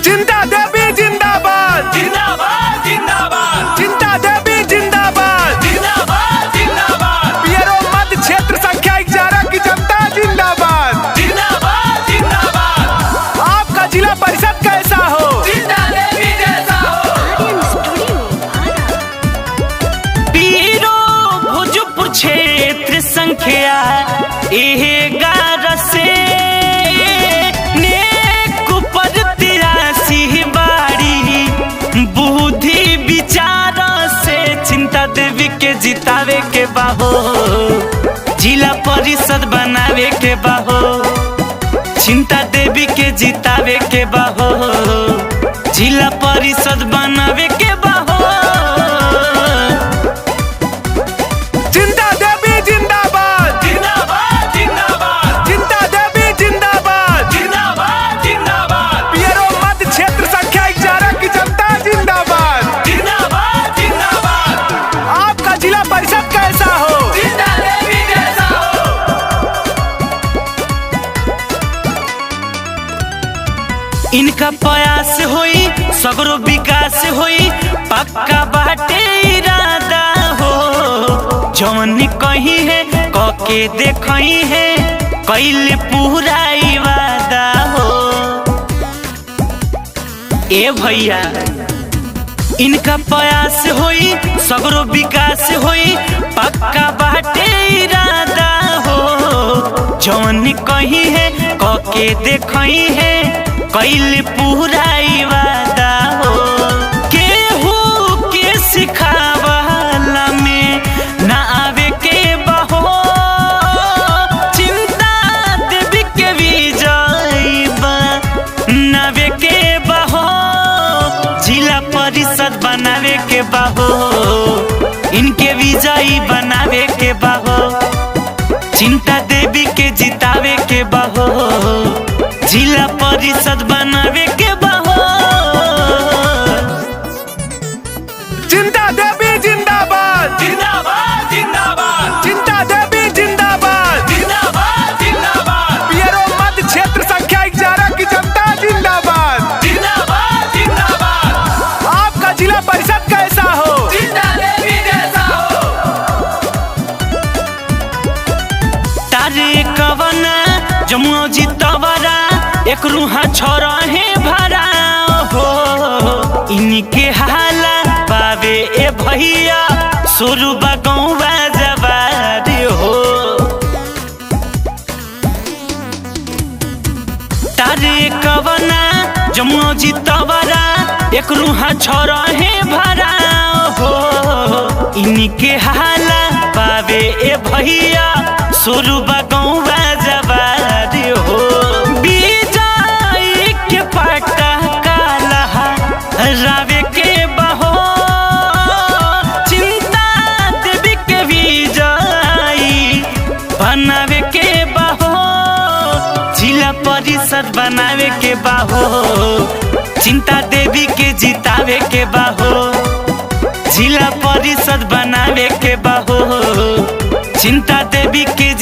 चिंता देवी जिंदाबाद जिंदाबाद जिंदाबाद चिंता देवी जिंदाबाद जिंदाबाद जिंदाबाद पियरो मध्य क्षेत्र संख्या 11 की जनता जिंदाबाद जिंदाबाद जिंदाबाद आपका जिला परिषद कैसा हो चिंता देवी जैसा हो। पीरो भोजपुर क्षेत्र संख्या 11 से नेक पर 83 बाड़ी बुद्धि विचार से चिंता देवी के जितावे के बाहो जिला परिषद बनावे के बाहो चिंता देवी के जितावे के बाहो जिला परिषद बनावे के बाहो चिंता देवी जिंदाबाद जिंदाबाद जिंदाबाद चिंता देवी जिंदाबाद जिंदाबाद जिंदाबाद पियरो मध्य क्षेत्र संख्या 11 की जनता जिंदाबाद जिंदाबाद जिंदाबाद आपका जिला परिषद कैसा हो चिंता देवी जैसा हो। इनका प्रयास होई सगरो विकास होई पक्का बाटे इरादा हो जौन कहीं है कके देखई है कैल पूरा वादा हो ए भैया इनका प्रयास होई सगरो विकास होई पक्का बाटे इरादा हो जौन कहीं है कके देखई है कैल पूरा वादा हो केहू के सिखावला में ना आवे के बहो चिंता देवी के विजय बनावे के बहो जिला परिषद बनावे के बहो इनके विजयी बनावे के बहो चिंता देवी के जितावे के बहो जिला परिषद बनावे के बहो चिंता देवी जिंदाबाद जिंदाबाद जिंदाबाद चिंता देवी जिंदाबाद जिंदाबाद जिंदाबाद पियरो मध्य क्षेत्र संख्या 11 की जनता जिंदाबाद जिंदाबाद जिंदाबाद आपका जिला परिषद कैसा हो चिंता देवी जैसा हो। तारे कवना जमुआ जितवरा एक रूहा छोरा है भरा हो इनके हाला पावे ए भैया शुरू बगौवा जवार हो तारे कवना जमुआ जितवरा एक रूहा छोरा है भरा हो इनके हाला पावे ए भैया शुरू बगौवा जवार हो विजय के पट्टा काला रावे के बहो चिंता देवी के विजयी बनावे के बहो जिला परिषद बनावे के बहो चिंता देवी के जितावे के बहो जिला परिषद बनावे के बहो चिंता देवी के